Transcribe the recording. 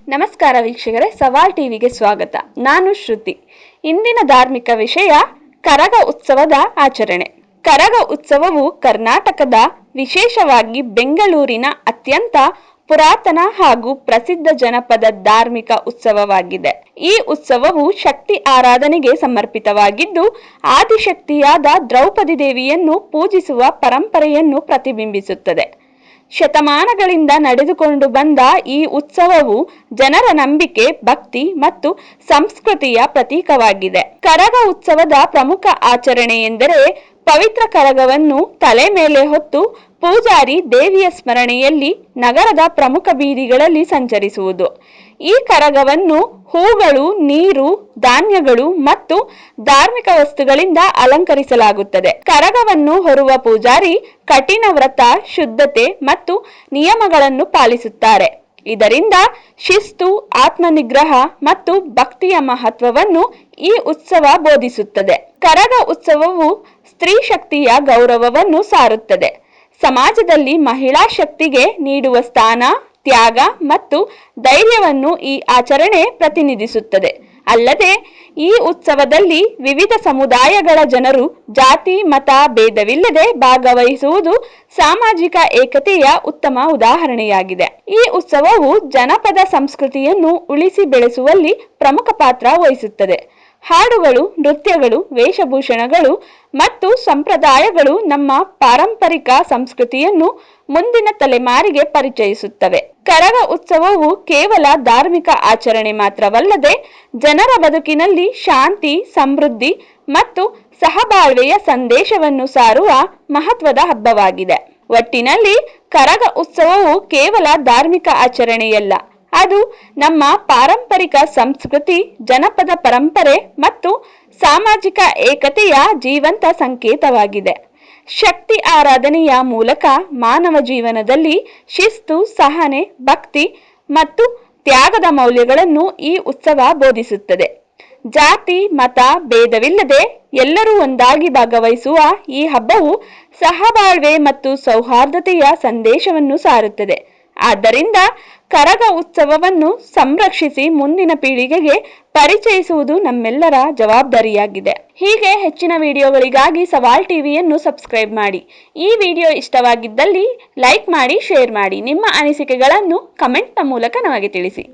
ನಮಸ್ಕಾರ ವೀಕ್ಷಕರೇ, ಸವಾಲ್ ಟಿವಿಗೆ ಸ್ವಾಗತ. ನಾನು ಶ್ರುತಿ. ಇಂದಿನ ಧಾರ್ಮಿಕ ವಿಷಯ ಕರಗ ಉತ್ಸವದ ಆಚರಣೆ. ಕರಗ ಉತ್ಸವವು ಕರ್ನಾಟಕದ, ವಿಶೇಷವಾಗಿ ಬೆಂಗಳೂರಿನ ಅತ್ಯಂತ ಪುರಾತನ ಹಾಗೂ ಪ್ರಸಿದ್ಧ ಜನಪದ ಧಾರ್ಮಿಕ ಉತ್ಸವವಾಗಿದೆ. ಈ ಉತ್ಸವವು ಶಕ್ತಿ ಆರಾಧನೆಗೆ ಸಮರ್ಪಿತವಾಗಿದ್ದು, ಆದಿಶಕ್ತಿಯಾದ ದ್ರೌಪದಿ ದೇವಿಯನ್ನು ಪೂಜಿಸುವ ಪರಂಪರೆಯನ್ನು ಪ್ರತಿಬಿಂಬಿಸುತ್ತದೆ. ಶತಮಾನಗಳಿಂದ ನಡೆದುಕೊಂಡು ಬಂದ ಈ ಉತ್ಸವವು ಜನರ ನಂಬಿಕೆ, ಭಕ್ತಿ ಮತ್ತು ಸಂಸ್ಕೃತಿಯ ಪ್ರತೀಕವಾಗಿದೆ. ಕರಗ ಉತ್ಸವದ ಪ್ರಮುಖ ಆಚರಣೆ ಎಂದರೆ ಪವಿತ್ರ ಕರಗವನ್ನು ತಲೆ ಮೇಲೆ ಹೊತ್ತು ಪೂಜಾರಿ ದೇವಿಯ ಸ್ಮರಣೆಯಲ್ಲಿ ನಗರದ ಪ್ರಮುಖ ಬೀದಿಗಳಲ್ಲಿ ಸಂಚರಿಸುವುದು. ಈ ಕರಗವನ್ನು ಹೂಗಳು, ನೀರು, ಧಾನ್ಯಗಳು ಮತ್ತು ಧಾರ್ಮಿಕ ವಸ್ತುಗಳಿಂದ ಅಲಂಕರಿಸಲಾಗುತ್ತದೆ. ಕರಗವನ್ನು ಹೊರುವ ಪೂಜಾರಿ ಕಠಿಣ ವ್ರತ, ಶುದ್ಧತೆ ಮತ್ತು ನಿಯಮಗಳನ್ನು ಪಾಲಿಸುತ್ತಾರೆ. ಇದರಿಂದ ಶಿಸ್ತು, ಆತ್ಮನಿಗ್ರಹ ಮತ್ತು ಭಕ್ತಿಯ ಮಹತ್ವವನ್ನು ಈ ಉತ್ಸವ ಬೋಧಿಸುತ್ತದೆ. ಕರಗ ಉತ್ಸವವು ಸ್ತ್ರೀ ಶಕ್ತಿಯ ಗೌರವವನ್ನು ಸಾರುತ್ತದೆ. ಸಮಾಜದಲ್ಲಿ ಮಹಿಳಾ ಶಕ್ತಿಗೆ ನೀಡುವ ಸ್ಥಾನ, ತ್ಯಾಗ ಮತ್ತು ಧೈರ್ಯವನ್ನು ಈ ಆಚರಣೆ ಪ್ರತಿನಿಧಿಸುತ್ತದೆ. ಅಲ್ಲದೆ ಈ ಉತ್ಸವದಲ್ಲಿ ವಿವಿಧ ಸಮುದಾಯಗಳ ಜನರು ಜಾತಿ, ಮತ ಭೇದವಿಲ್ಲದೆ ಭಾಗವಹಿಸುವುದು ಸಾಮಾಜಿಕ ಏಕತೆಯ ಉತ್ತಮ ಉದಾಹರಣೆಯಾಗಿದೆ. ಈ ಉತ್ಸವವು ಜನಪದ ಸಂಸ್ಕೃತಿಯನ್ನು ಉಳಿಸಿ ಬೆಳೆಸುವಲ್ಲಿ ಪ್ರಮುಖ ಪಾತ್ರ ವಹಿಸುತ್ತದೆ. ಹಾಡುಗಳು, ನೃತ್ಯಗಳು, ವೇಷಭೂಷಣಗಳು ಮತ್ತು ಸಂಪ್ರದಾಯಗಳು ನಮ್ಮ ಪಾರಂಪರಿಕ ಸಂಸ್ಕೃತಿಯನ್ನು ಮುಂದಿನ ತಲೆಮಾರಿಗೆ ಪರಿಚಯಿಸುತ್ತವೆ. ಕರಗ ಉತ್ಸವವು ಕೇವಲ ಧಾರ್ಮಿಕ ಆಚರಣೆ ಮಾತ್ರವಲ್ಲದೆ ಜನರ ಬದುಕಿನಲ್ಲಿ ಶಾಂತಿ, ಸಮೃದ್ಧಿ ಮತ್ತು ಸಹಬಾಳ್ವೆಯ ಸಂದೇಶವನ್ನು ಸಾರುವ ಮಹತ್ವದ ಹಬ್ಬವಾಗಿದೆ. ಒಟ್ಟಿನಲ್ಲಿ ಕರಗ ಉತ್ಸವವು ಕೇವಲ ಧಾರ್ಮಿಕ ಆಚರಣೆಯಲ್ಲ, ಅದು ನಮ್ಮ ಪಾರಂಪರಿಕ ಸಂಸ್ಕೃತಿ, ಜನಪದ ಪರಂಪರೆ ಮತ್ತು ಸಾಮಾಜಿಕ ಏಕತೆಯ ಜೀವಂತ ಸಂಕೇತವಾಗಿದೆ. ಶಕ್ತಿ ಆರಾಧನೆಯ ಮೂಲಕ ಮಾನವ ಜೀವನದಲ್ಲಿ ಶಿಸ್ತು, ಸಹನೆ, ಭಕ್ತಿ ಮತ್ತು ತ್ಯಾಗದ ಮೌಲ್ಯಗಳನ್ನು ಈ ಉತ್ಸವ ಬೋಧಿಸುತ್ತದೆ. ಜಾತಿ, ಮತ ಭೇದವಿಲ್ಲದೆ ಎಲ್ಲರೂ ಒಂದಾಗಿ ಭಾಗವಹಿಸುವ ಈ ಹಬ್ಬವು ಸಹಬಾಳ್ವೆ ಮತ್ತು ಸೌಹಾರ್ದತೆಯ ಸಂದೇಶವನ್ನು ಸಾರುತ್ತದೆ. ಆದ್ದರಿಂದ ಕರಗ ಉತ್ಸವವನ್ನು ಸಂರಕ್ಷಿಸಿ ಮುಂದಿನ ಪೀಳಿಗೆಗೆ ಪರಿಚಯಿಸುವುದು ನಮ್ಮೆಲ್ಲರ ಜವಾಬ್ದಾರಿಯಾಗಿದೆ. ಹೀಗೆ ಹೆಚ್ಚಿನ ವಿಡಿಯೋಗಳಿಗಾಗಿ ಸವಾಲ್ ಟಿವಿಯನ್ನು ಸಬ್ಸ್ಕ್ರೈಬ್ ಮಾಡಿ. ಈ ವಿಡಿಯೋ ಇಷ್ಟವಾಗಿದ್ದಲ್ಲಿ ಲೈಕ್ ಮಾಡಿ, ಶೇರ್ ಮಾಡಿ. ನಿಮ್ಮ ಅನಿಸಿಕೆಗಳನ್ನು ಕಮೆಂಟ್ನ ಮೂಲಕ ನಮಗೆ ತಿಳಿಸಿ.